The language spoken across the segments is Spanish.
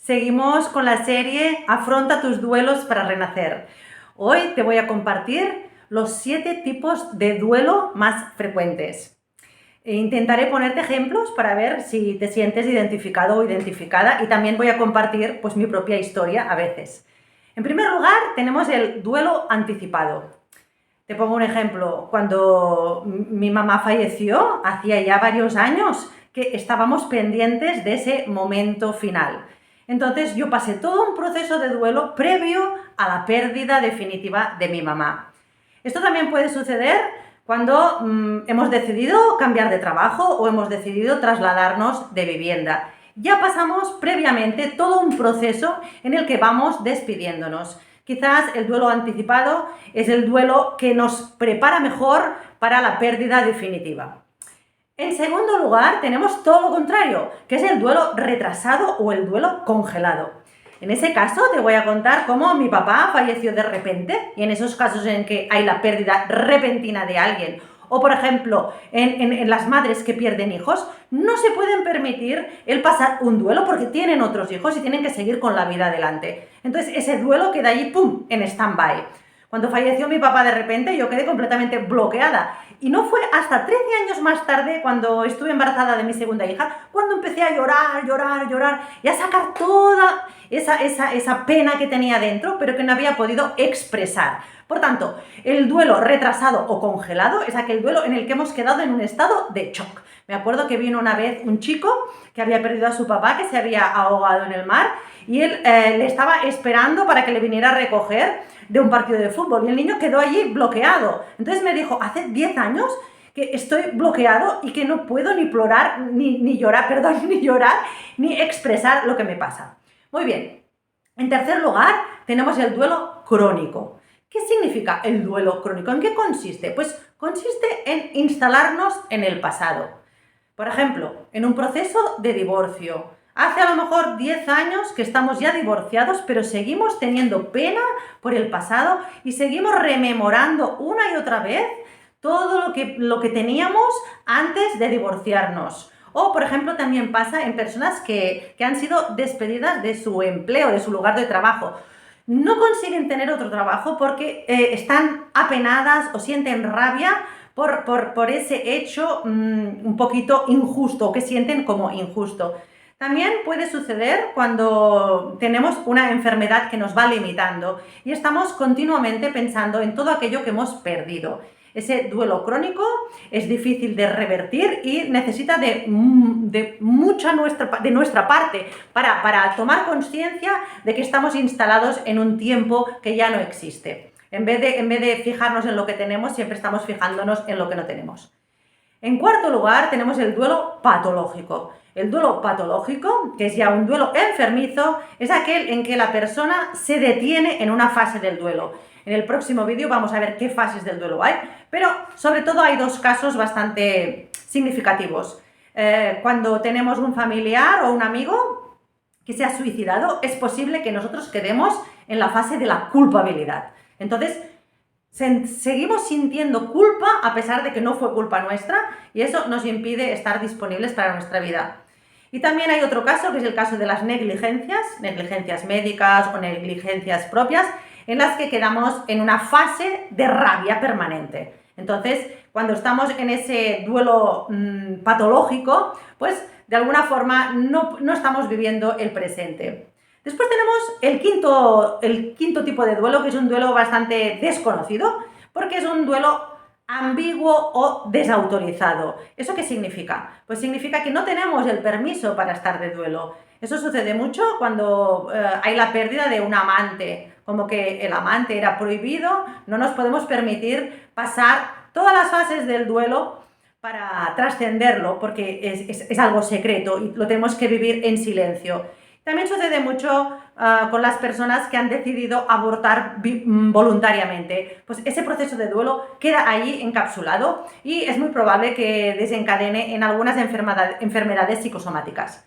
Seguimos con la serie Afronta tus duelos para renacer. Hoy te voy a compartir los 7 tipos de duelo más frecuentes. Intentaré ponerte ejemplos para ver si te sientes identificado o identificada, y también voy a compartir mi propia historia a veces. En primer lugar, tenemos el duelo anticipado. Te pongo un ejemplo. Cuando mi mamá falleció, hacía ya varios años que estábamos pendientes de ese momento final. Entonces yo pasé todo un proceso de duelo previo a la pérdida definitiva de mi mamá. Esto también puede suceder cuando hemos decidido cambiar de trabajo o hemos decidido trasladarnos de vivienda. Ya pasamos previamente todo un proceso en el que vamos despidiéndonos. Quizás el duelo anticipado es el duelo que nos prepara mejor para la pérdida definitiva. En segundo lugar, tenemos todo lo contrario, que es el duelo retrasado o el duelo congelado. En ese caso te voy a contar cómo mi papá falleció de repente, y en esos casos en que hay la pérdida repentina de alguien, o por ejemplo, en las madres que pierden hijos, no se pueden permitir el pasar un duelo porque tienen otros hijos y tienen que seguir con la vida adelante. Entonces ese duelo queda allí, ¡pum!, en stand-by. Cuando falleció mi papá de repente, yo quedé completamente bloqueada. Y no fue hasta 13 años más tarde, cuando estuve embarazada de mi segunda hija, cuando empecé a llorar y a sacar toda esa pena que tenía dentro, pero que no había podido expresar. Por tanto, el duelo retrasado o congelado es aquel duelo en el que hemos quedado en un estado de shock. Me acuerdo que vino una vez un chico que había perdido a su papá, que se había ahogado en el mar, y él le estaba esperando para que le viniera a recoger de un partido de fútbol, y el niño quedó allí bloqueado. Entonces me dijo, hace 10 años que estoy bloqueado y que no puedo ni llorar, ni expresar lo que me pasa. Muy bien. En tercer lugar, tenemos el duelo crónico. ¿Qué significa el duelo crónico? ¿En qué consiste? Pues consiste en instalarnos en el pasado. Por ejemplo, en un proceso de divorcio. Hace a lo mejor 10 años que estamos ya divorciados, pero seguimos teniendo pena por el pasado y seguimos rememorando una y otra vez todo lo que teníamos antes de divorciarnos. O, por ejemplo, también pasa en personas que han sido despedidas de su empleo, de su lugar de trabajo. No consiguen tener otro trabajo porque están apenadas o sienten rabia por ese hecho un poquito injusto, que sienten como injusto. También puede suceder cuando tenemos una enfermedad que nos va limitando y estamos continuamente pensando en todo aquello que hemos perdido. Ese duelo crónico es difícil de revertir y necesita de nuestra parte para tomar conciencia de que estamos instalados en un tiempo que ya no existe. En vez de fijarnos en lo que tenemos, siempre estamos fijándonos en lo que no tenemos. En cuarto lugar, tenemos el duelo patológico. El duelo patológico, que es ya un duelo enfermizo, es aquel en que la persona se detiene en una fase del duelo. En el próximo vídeo vamos a ver qué fases del duelo hay, pero sobre todo hay 2 casos bastante significativos. Cuando tenemos un familiar o un amigo que se ha suicidado, es posible que nosotros quedemos en la fase de la culpabilidad. Entonces, seguimos sintiendo culpa a pesar de que no fue culpa nuestra, y eso nos impide estar disponibles para nuestra vida. Y también hay otro caso, que es el caso de las negligencias médicas o negligencias propias, en las que quedamos en una fase de rabia permanente. Entonces, cuando estamos en ese duelo patológico, pues de alguna forma no estamos viviendo el presente. Después tenemos el quinto tipo de duelo, que es un duelo bastante desconocido, porque es un duelo ambiguo o desautorizado. ¿Eso qué significa? Pues significa que no tenemos el permiso para estar de duelo. Eso sucede mucho cuando hay la pérdida de un amante, como que el amante era prohibido, no nos podemos permitir pasar todas las fases del duelo para trascenderlo, porque es algo secreto y lo tenemos que vivir en silencio. También sucede mucho con las personas que han decidido abortar voluntariamente. Pues ese proceso de duelo queda allí encapsulado y es muy probable que desencadene en algunas enfermedades psicosomáticas.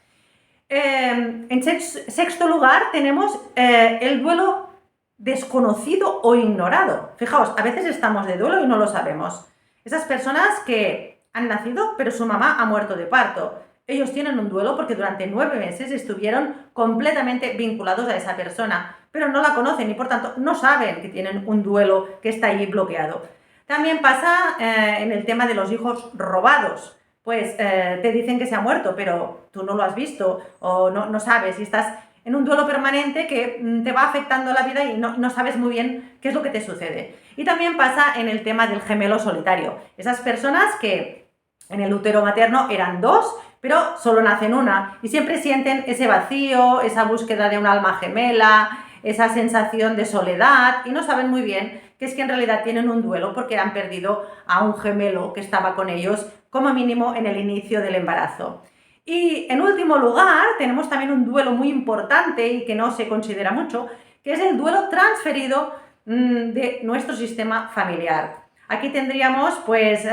En sexto lugar tenemos el duelo desconocido o ignorado. Fijaos, a veces estamos de duelo y no lo sabemos. Esas personas que han nacido pero su mamá ha muerto de parto. Ellos tienen un duelo porque durante 9 meses estuvieron completamente vinculados a esa persona, pero no la conocen y por tanto no saben que tienen un duelo que está ahí bloqueado. También pasa en el tema de los hijos robados. Pues te dicen que se ha muerto, pero tú no lo has visto o no sabes y estás en un duelo permanente que te va afectando la vida y no sabes muy bien qué es lo que te sucede. Y también pasa en el tema del gemelo solitario. Esas personas que en el útero materno eran 2, pero solo nacen una y siempre sienten ese vacío, esa búsqueda de un alma gemela, esa sensación de soledad y no saben muy bien que es que en realidad tienen un duelo porque han perdido a un gemelo que estaba con ellos como mínimo en el inicio del embarazo. Y en último lugar tenemos también un duelo muy importante y que no se considera mucho, que es el duelo transferido de nuestro sistema familiar. Aquí tendríamos pues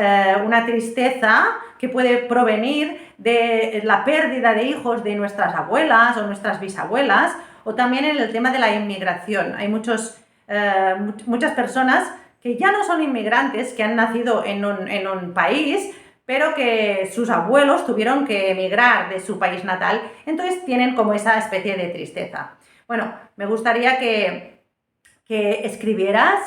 una tristeza que puede provenir de la pérdida de hijos de nuestras abuelas o nuestras bisabuelas, o también en el tema de la inmigración. Hay muchas personas que ya no son inmigrantes, que han nacido en un país, pero que sus abuelos tuvieron que emigrar de su país natal, entonces tienen como esa especie de tristeza. Bueno, me gustaría que escribieras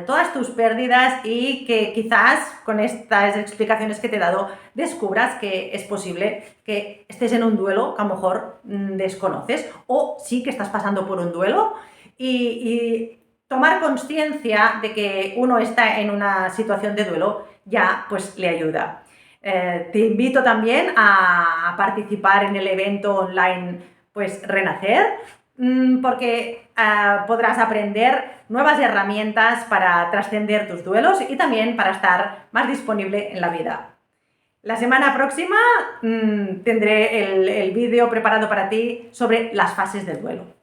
todas tus pérdidas y que quizás con estas explicaciones que te he dado descubras que es posible que estés en un duelo que a lo mejor desconoces o sí que estás pasando por un duelo y tomar conciencia de que uno está en una situación de duelo ya pues le ayuda. Te invito también a participar en el evento online pues Renacer, porque podrás aprender nuevas herramientas para trascender tus duelos y también para estar más disponible en la vida. La semana próxima tendré el vídeo preparado para ti sobre las fases del duelo.